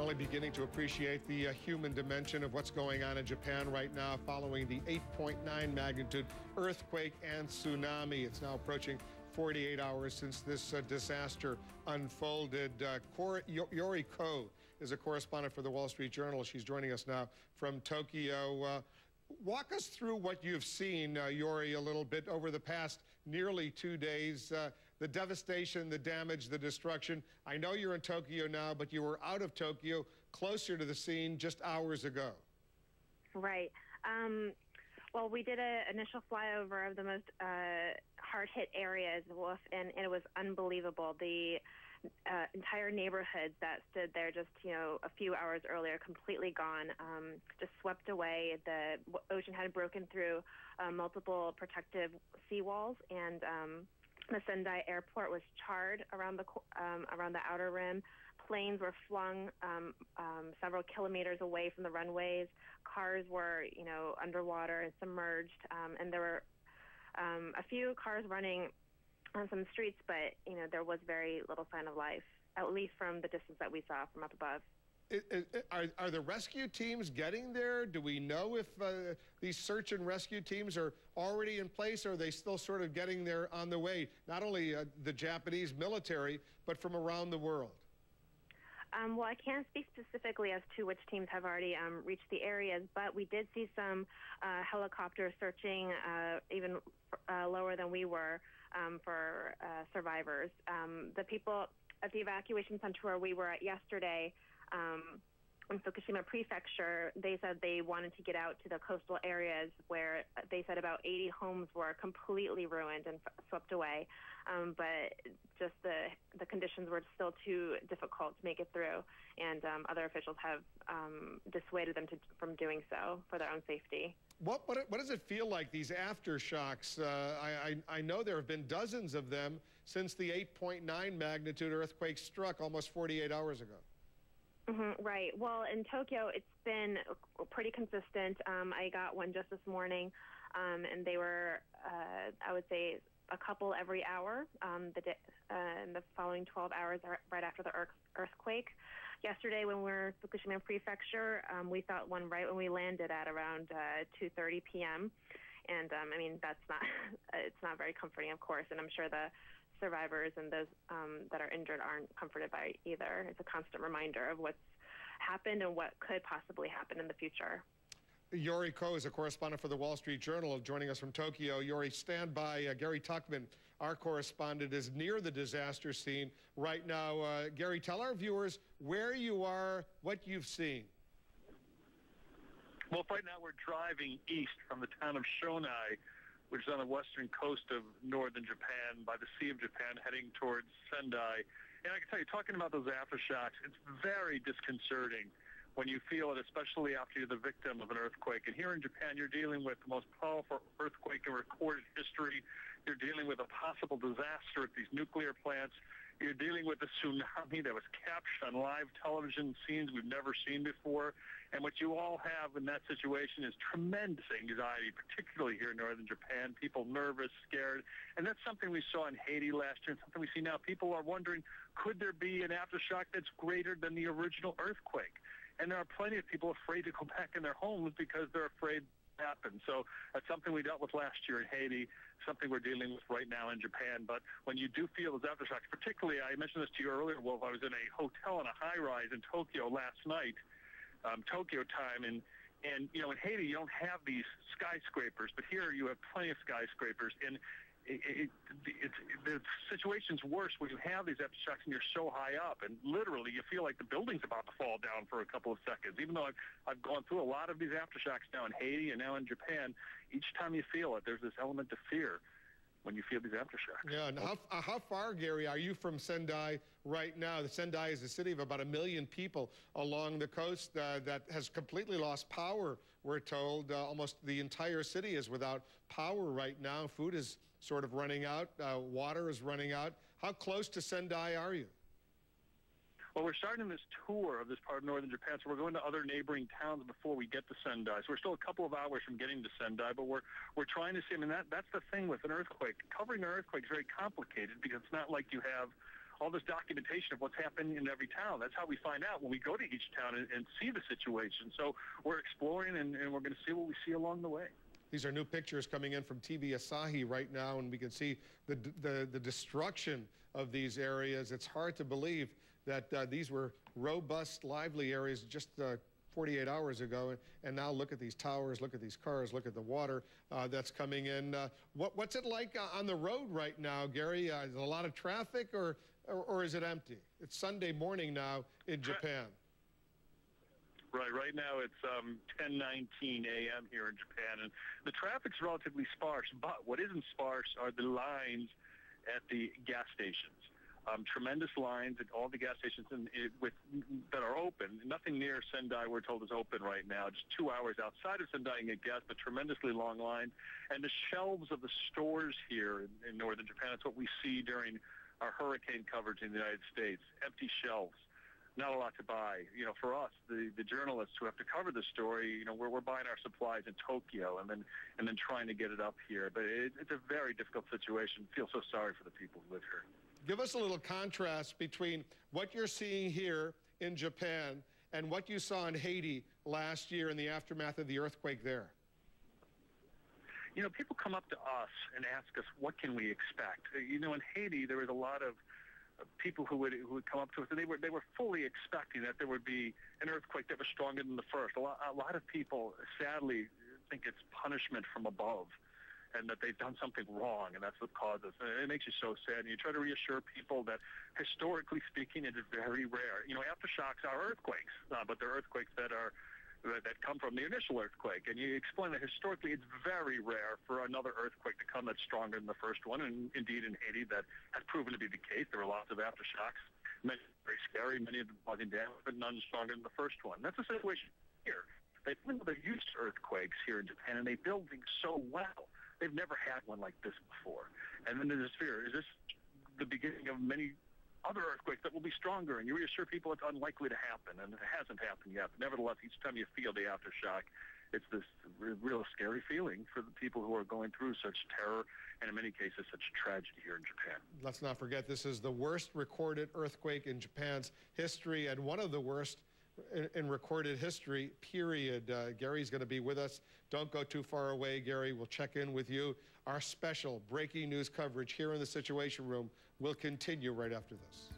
finally beginning to appreciate the human dimension of what's going on in Japan right now following the 8.9 magnitude earthquake and tsunami. It's now approaching 48 hours since this disaster unfolded. Yori Ko is a correspondent for the Wall Street Journal. She's joining us now from Tokyo. Walk us through what you've seen, Yori, a little bit over the past nearly 2 days. The devastation, the damage, the destruction. I know you're in Tokyo now, but you were out of Tokyo, closer to the scene just hours ago. Right. Well, we did an initial flyover of the most hard-hit areas, and it was unbelievable. The entire neighborhoods that stood there just, a few hours earlier, completely gone, just swept away. The ocean had broken through multiple protective seawalls, and the Sendai airport was charred around the outer rim. Planes were flung several kilometers away from the runways. Cars were, underwater and submerged, and there were a few cars running on some streets, but there was very little sign of life, at least from the distance that we saw from up above. Are the rescue teams getting there? Do we know if these search and rescue teams are already in place, or are they still sort of getting there on the way? Not only the Japanese military, but from around the world. Well, I can't speak specifically as to which teams have already reached the areas, but we did see some helicopters searching even lower than we were for survivors. The people at the evacuation center where we were at yesterday in Fukushima Prefecture, they said they wanted to get out to the coastal areas where they said about 80 homes were completely ruined and swept away. But just the conditions were still too difficult to make it through, and other officials have dissuaded them from doing so for their own safety. What does it feel like, these aftershocks? I know there have been dozens of them since the 8.9 magnitude earthquake struck almost 48 hours ago. Right. Well, in Tokyo, it's been pretty consistent. I got one just this morning, and they were, I would say, a couple every hour in the following 12 hours right after the earthquake. Yesterday, when we were in Fukushima Prefecture, we felt one right when we landed at around 2:30 p.m. And I mean, it's not very comforting, of course, and I'm sure the survivors and those that are injured aren't comforted by it either. It's a constant reminder of what's happened and what could possibly happen in the future. Yori Ko is a correspondent for the Wall Street Journal, joining us from Tokyo. Yori, stand by. Gary Tuckman, our correspondent, is near the disaster scene right now. Gary, tell our viewers where you are, what you've seen. Well, right now we're driving east from the town of Shonai, which is on the western coast of northern Japan, by the Sea of Japan, heading towards Sendai. And I can tell you, talking about those aftershocks, it's very disconcerting when you feel it, especially after you're the victim of an earthquake. And here in Japan, you're dealing with the most powerful earthquake in recorded history. You're dealing with a possible disaster at these nuclear plants. You're dealing with a tsunami that was captured on live television scenes we've never seen before. And what you all have in that situation is tremendous anxiety, particularly here in northern Japan. People nervous, scared. And that's something we saw in Haiti last year and something we see now. People are wondering, could there be an aftershock that's greater than the original earthquake? And there are plenty of people afraid to go back in their homes because they're afraid to happen. So that's something we dealt with last year in Haiti, something we're dealing with right now in Japan. But when you do feel those aftershocks, particularly, I mentioned this to you earlier, Wolf, I was in a hotel in a high-rise in Tokyo last night, Tokyo time, and in Haiti you don't have these skyscrapers, but here you have plenty of skyscrapers, and the situation's worse when you have these aftershocks and you're so high up, and literally you feel like the building's about to fall down for a couple of seconds. Even though I've gone through a lot of these aftershocks now in Haiti and now in Japan, each time you feel it, there's this element of fear when you feel these aftershocks. Yeah, and how far, Gary, are you from Sendai right now? The Sendai is a city of about 1 million people along the coast that has completely lost power, we're told. Almost the entire city is without power right now. Food is sort of running out. Water is running out. How close to Sendai are you? Well, we're starting this tour of this part of northern Japan, so we're going to other neighboring towns before we get to Sendai. So we're still a couple of hours from getting to Sendai, but we're trying to see. I mean, that's the thing with an earthquake. Covering an earthquake is very complicated because it's not like you have all this documentation of what's happening in every town. That's how we find out when we go to each town and see the situation. So we're exploring, and we're going to see what we see along the way. These are new pictures coming in from TV Asahi right now, and we can see the destruction of these areas. It's hard to believe that these were robust, lively areas just 48 hours ago, and now look at these towers, look at these cars, look at the water that's coming in. What's it like on the road right now, Gary? Is there a lot of traffic, or is it empty? It's Sunday morning now in Japan. Right now it's 10:19 a.m. here in Japan, and the traffic's relatively sparse, but what isn't sparse are the lines at the gas stations. Tremendous lines at all the gas stations that are open. Nothing near Sendai, we're told, is open right now. Just 2 hours outside of Sendai you get gas, but tremendously long lines. And the shelves of the stores here in northern Japan, that's what we see during our hurricane coverage in the United States. Empty shelves. Not a lot to buy. You know, for us, the journalists who have to cover the story, you know, we're buying our supplies in Tokyo and then trying to get it up here. But it's a very difficult situation. Feel so sorry for the people who live here. Give us a little contrast between what you're seeing here in Japan and what you saw in Haiti last year in the aftermath of the earthquake there. You know, people come up to us and ask us, what can we expect? You know, in Haiti, there was a lot of people who would come up to us, and they were fully expecting that there would be an earthquake that was stronger than the first. A lot of people, sadly, think it's punishment from above, and that they've done something wrong, and that's what caused this. And it makes you so sad. And you try to reassure people that, historically speaking, it is very rare. You know, aftershocks are earthquakes, but they're earthquakes that come from the initial earthquake. And you explain that historically it's very rare for another earthquake to come that's stronger than the first one. And indeed, in Haiti, that has proven to be the case. There were lots of aftershocks, many very scary, many of them causing damage, but none stronger than the first one. That's the situation here. They're used to earthquakes here in Japan, and they build things so well. They've never had one like this before. And then there's this fear. Is this the beginning of many other earthquakes that will be stronger? And you reassure people it's unlikely to happen, and it hasn't happened yet. But nevertheless, each time you feel the aftershock, it's this real scary feeling for the people who are going through such terror and, in many cases, such tragedy here in Japan. Let's not forget, this is the worst recorded earthquake in Japan's history, and one of the worst in recorded history, period. Gary's going to be with us. Don't go too far away, Gary. We'll check in with you. Our special breaking news coverage here in the Situation Room will continue right after this.